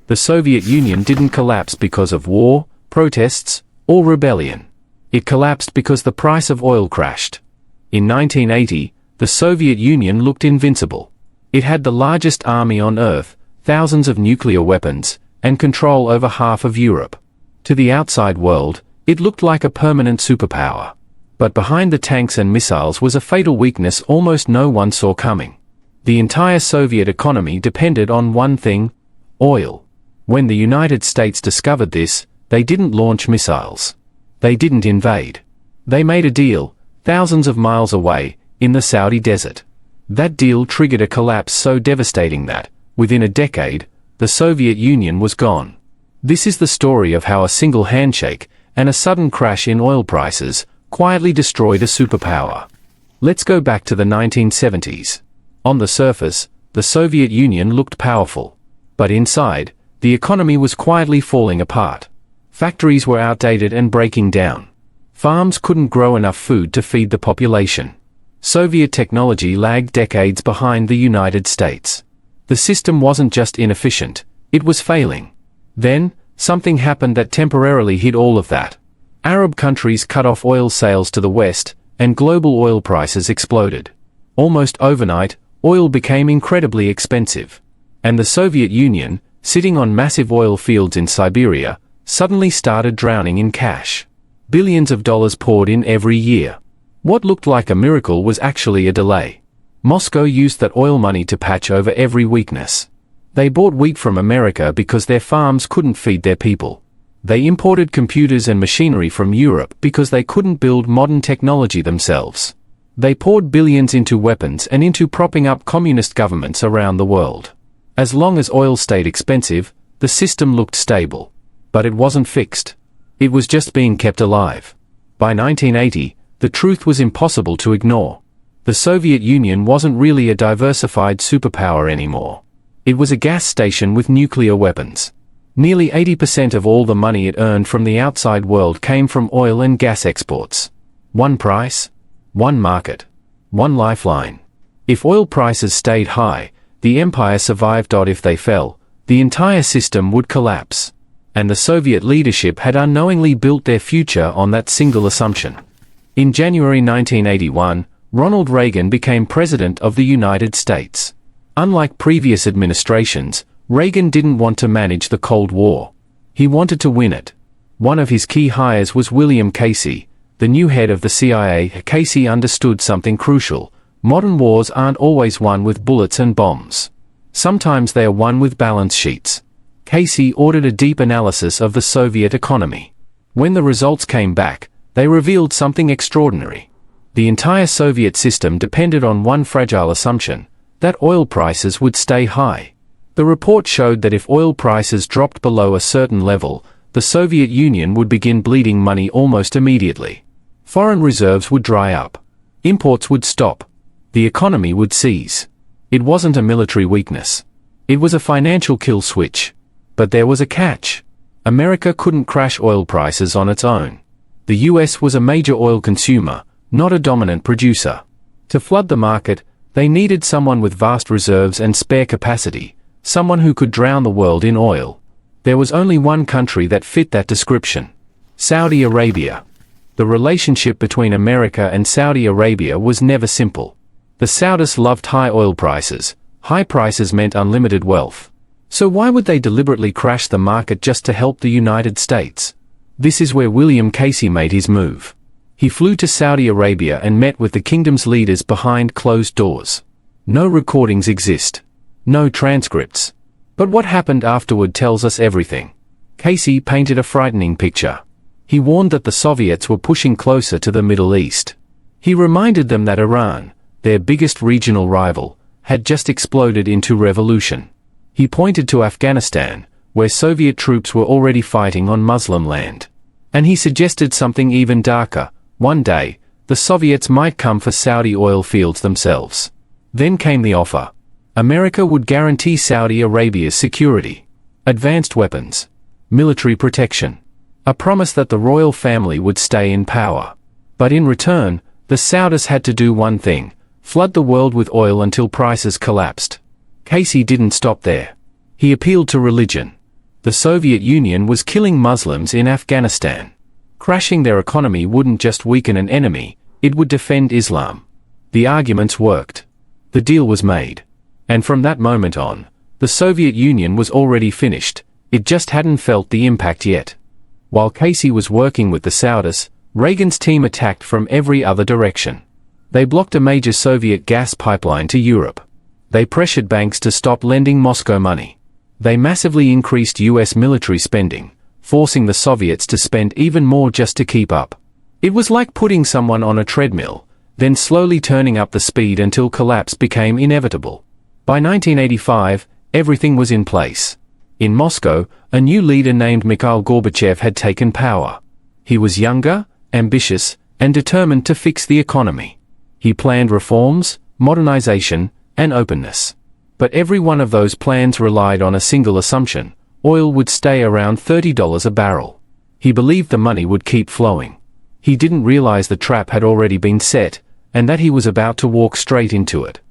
The Soviet Union didn't collapse because of war, protests, or rebellion. It collapsed because the price of oil crashed. In 1980, the Soviet Union looked invincible. It had the largest army on Earth, thousands of nuclear weapons, and control over half of Europe. To the outside world, it looked like a permanent superpower. But behind the tanks and missiles was a fatal weakness almost no one saw coming. The entire Soviet economy depended on one thing: oil. When the United States discovered this, they didn't launch missiles. They didn't invade. They made a deal, thousands of miles away, in the Saudi desert. That deal triggered a collapse so devastating that, within a decade, the Soviet Union was gone. This is the story of how a single handshake and a sudden crash in oil prices quietly destroyed a superpower. Let's go back to the 1970s. On the surface, the Soviet Union looked powerful. But inside, the economy was quietly falling apart. Factories were outdated and breaking down. Farms couldn't grow enough food to feed the population. Soviet technology lagged decades behind the United States. The system wasn't just inefficient, it was failing. Then, something happened that temporarily hid all of that. Arab countries cut off oil sales to the West, and global oil prices exploded. Almost overnight, oil became incredibly expensive. And the Soviet Union, sitting on massive oil fields in Siberia, suddenly started drowning in cash. Billions of dollars poured in every year. What looked like a miracle was actually a delay. Moscow used that oil money to patch over every weakness. They bought wheat from America because their farms couldn't feed their people. They imported computers and machinery from Europe because they couldn't build modern technology themselves. They poured billions into weapons and into propping up communist governments around the world. As long as oil stayed expensive, the system looked stable. But it wasn't fixed. It was just being kept alive. By 1980, the truth was impossible to ignore. The Soviet Union wasn't really a diversified superpower anymore. It was a gas station with nuclear weapons. Nearly 80% of all the money it earned from the outside world came from oil and gas exports. One price, one market, one lifeline. If oil prices stayed high, the empire survived. If they fell, the entire system would collapse. And the Soviet leadership had unknowingly built their future on that single assumption. In January 1981, Ronald Reagan became President of the United States. Unlike previous administrations, Reagan didn't want to manage the Cold War. He wanted to win it. One of his key hires was William Casey, the new head of the CIA. Casey understood something crucial: modern wars aren't always won with bullets and bombs. Sometimes they are won with balance sheets. Casey ordered a deep analysis of the Soviet economy. When the results came back, they revealed something extraordinary. The entire Soviet system depended on one fragile assumption: that oil prices would stay high. The report showed that if oil prices dropped below a certain level, the Soviet Union would begin bleeding money almost immediately. Foreign reserves would dry up. Imports would stop. The economy would seize. It wasn't a military weakness. It was a financial kill switch. But there was a catch. America couldn't crash oil prices on its own. The US was a major oil consumer, not a dominant producer. To flood the market, they needed someone with vast reserves and spare capacity, someone who could drown the world in oil. There was only one country that fit that description: Saudi Arabia. The relationship between America and Saudi Arabia was never simple. The Saudis loved high oil prices. High prices meant unlimited wealth. So why would they deliberately crash the market just to help the United States? This is where William Casey made his move. He flew to Saudi Arabia and met with the kingdom's leaders behind closed doors. No recordings exist. No transcripts. But what happened afterward tells us everything. Casey painted a frightening picture. He warned that the Soviets were pushing closer to the Middle East. He reminded them that Iran, their biggest regional rival, had just exploded into revolution. He pointed to Afghanistan, where Soviet troops were already fighting on Muslim land. And he suggested something even darker: one day, the Soviets might come for Saudi oil fields themselves. Then came the offer. America would guarantee Saudi Arabia's security, advanced weapons, military protection, a promise that the royal family would stay in power. But in return, the Saudis had to do one thing: flood the world with oil until prices collapsed. Casey didn't stop there. He appealed to religion. The Soviet Union was killing Muslims in Afghanistan. Crashing their economy wouldn't just weaken an enemy, it would defend Islam. The arguments worked. The deal was made. And from that moment on, the Soviet Union was already finished, it just hadn't felt the impact yet. While Casey was working with the Saudis, Reagan's team attacked from every other direction. They blocked a major Soviet gas pipeline to Europe. They pressured banks to stop lending Moscow money. They massively increased US military spending, forcing the Soviets to spend even more just to keep up. It was like putting someone on a treadmill, then slowly turning up the speed until collapse became inevitable. By 1985, everything was in place. In Moscow, a new leader named Mikhail Gorbachev had taken power. He was younger, ambitious, and determined to fix the economy. He planned reforms, modernization, and openness. But every one of those plans relied on a single assumption: oil would stay around $30 a barrel. He believed the money would keep flowing. He didn't realize the trap had already been set, and that he was about to walk straight into it.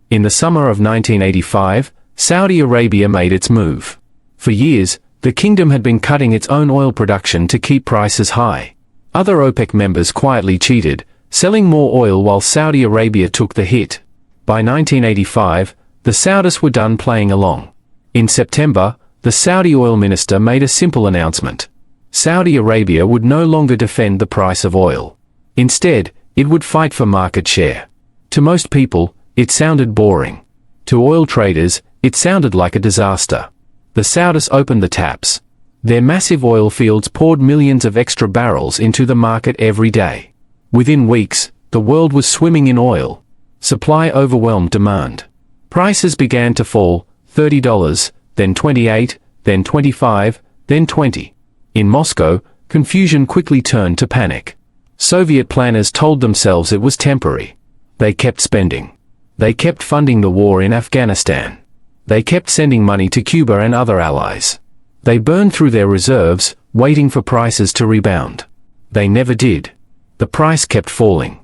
In the summer of 1985, Saudi Arabia made its move. For years, the kingdom had been cutting its own oil production to keep prices high. Other OPEC members quietly cheated, selling more oil while Saudi Arabia took the hit. By 1985, the Saudis were done playing along. In September, the Saudi oil minister made a simple announcement. Saudi Arabia would no longer defend the price of oil. Instead, it would fight for market share. To most people, it sounded boring. To oil traders, it sounded like a disaster. The Saudis opened the taps. Their massive oil fields poured millions of extra barrels into the market every day. Within weeks, the world was swimming in oil. Supply overwhelmed demand. Prices began to fall, $30, then $28, then $25, then $20. In Moscow, confusion quickly turned to panic. Soviet planners told themselves it was temporary. They kept spending. They kept funding the war in Afghanistan. They kept sending money to Cuba and other allies. They burned through their reserves, waiting for prices to rebound. They never did. The price kept falling.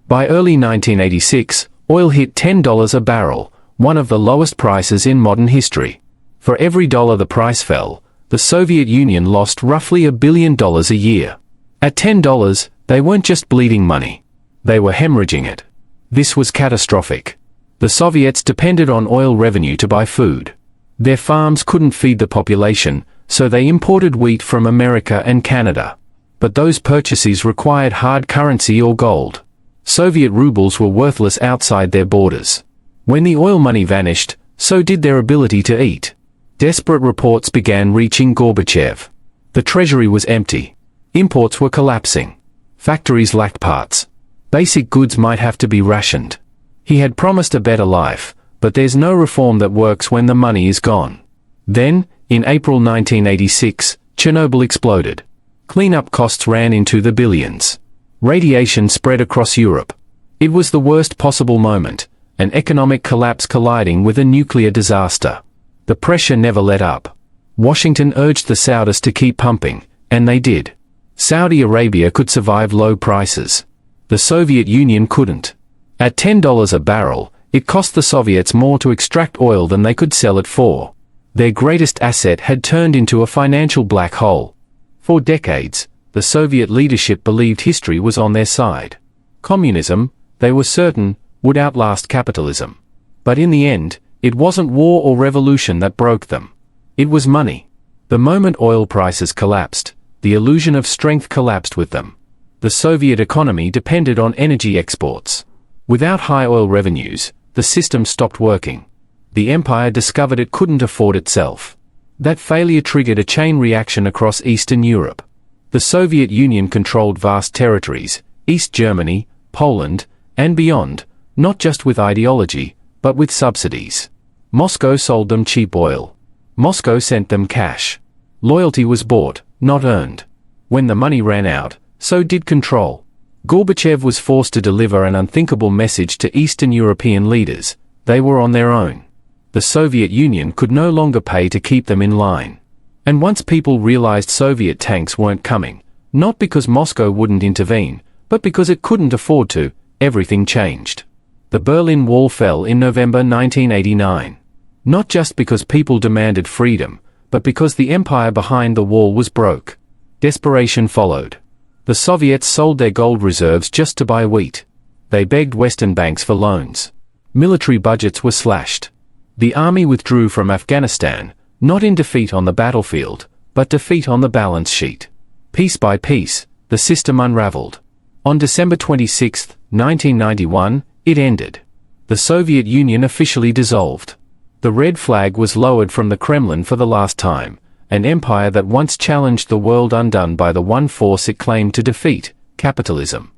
By early 1986, oil hit $10 a barrel, one of the lowest prices in modern history. For every dollar the price fell, the Soviet Union lost roughly $1 billion a year. At $10, they weren't just bleeding money. They were hemorrhaging it. This was catastrophic. The Soviets depended on oil revenue to buy food. Their farms couldn't feed the population, so they imported wheat from America and Canada. But those purchases required hard currency or gold. Soviet rubles were worthless outside their borders. When the oil money vanished, so did their ability to eat. Desperate reports began reaching Gorbachev. The treasury was empty. Imports were collapsing. Factories lacked parts. Basic goods might have to be rationed. He had promised a better life, but there's no reform that works when the money is gone. Then, in April 1986, Chernobyl exploded. Cleanup costs ran into the billions. Radiation spread across Europe. It was the worst possible moment, an economic collapse colliding with a nuclear disaster. The pressure never let up. Washington urged the Saudis to keep pumping, and they did. Saudi Arabia could survive low prices. The Soviet Union couldn't. At $10 a barrel, it cost the Soviets more to extract oil than they could sell it for. Their greatest asset had turned into a financial black hole. For decades, the Soviet leadership believed history was on their side. Communism, they were certain, would outlast capitalism. But in the end, it wasn't war or revolution that broke them. It was money. The moment oil prices collapsed, the illusion of strength collapsed with them. The Soviet economy depended on energy exports. Without high oil revenues, the system stopped working. The empire discovered it couldn't afford itself. That failure triggered a chain reaction across Eastern Europe. The Soviet Union controlled vast territories, East Germany, Poland, and beyond, not just with ideology, but with subsidies. Moscow sold them cheap oil. Moscow sent them cash. Loyalty was bought, not earned. When the money ran out, so did control. Gorbachev was forced to deliver an unthinkable message to Eastern European leaders: they were on their own. The Soviet Union could no longer pay to keep them in line. And once people realized Soviet tanks weren't coming, not because Moscow wouldn't intervene, but because it couldn't afford to, everything changed. The Berlin Wall fell in November 1989. Not just because people demanded freedom, but because the empire behind the wall was broke. Desperation followed. The Soviets sold their gold reserves just to buy wheat. They begged Western banks for loans. Military budgets were slashed. The army withdrew from Afghanistan, not in defeat on the battlefield, but defeat on the balance sheet. Piece by piece, the system unraveled. On December 26, 1991, it ended. The Soviet Union officially dissolved. The red flag was lowered from the Kremlin for the last time, an empire that once challenged the world undone by the one force it claimed to defeat, capitalism.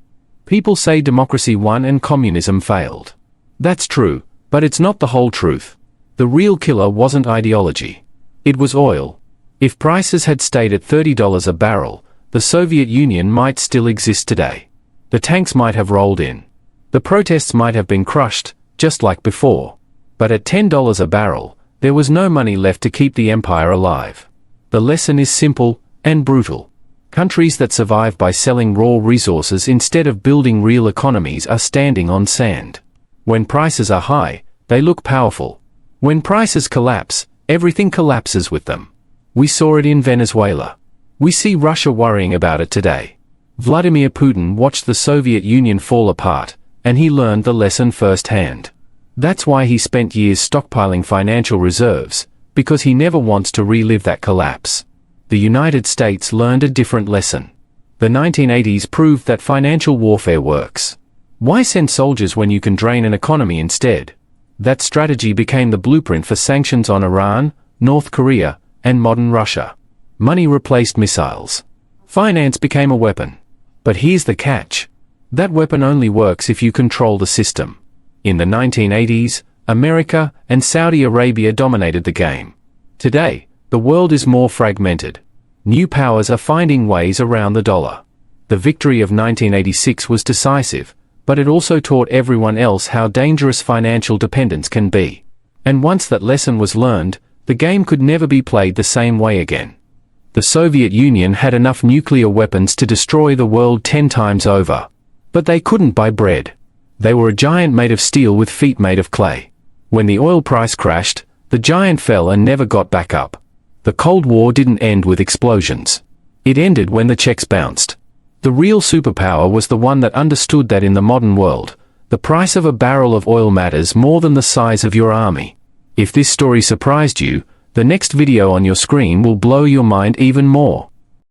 People say democracy won and communism failed. That's true, but it's not the whole truth. The real killer wasn't ideology. It was oil. If prices had stayed at $30 a barrel, the Soviet Union might still exist today. The tanks might have rolled in. The protests might have been crushed, just like before. But at $10 a barrel, there was no money left to keep the empire alive. The lesson is simple and brutal. Countries that survive by selling raw resources instead of building real economies are standing on sand. When prices are high, they look powerful. When prices collapse, everything collapses with them. We saw it in Venezuela. We see Russia worrying about it today. Vladimir Putin watched the Soviet Union fall apart, and he learned the lesson firsthand. That's why he spent years stockpiling financial reserves, because he never wants to relive that collapse. The United States learned a different lesson. The 1980s proved that financial warfare works. Why send soldiers when you can drain an economy instead? That strategy became the blueprint for sanctions on Iran, North Korea, and modern Russia. Money replaced missiles. Finance became a weapon. But here's the catch. That weapon only works if you control the system. In the 1980s, America and Saudi Arabia dominated the game. Today, the world is more fragmented. New powers are finding ways around the dollar. The victory of 1986 was decisive, but it also taught everyone else how dangerous financial dependence can be. And once that lesson was learned, the game could never be played the same way again. The Soviet Union had enough nuclear weapons to destroy the world 10 times over. But they couldn't buy bread. They were a giant made of steel with feet made of clay. When the oil price crashed, the giant fell and never got back up. The Cold War didn't end with explosions. It ended when the checks bounced. The real superpower was the one that understood that in the modern world, the price of a barrel of oil matters more than the size of your army. If this story surprised you, the next video on your screen will blow your mind even more.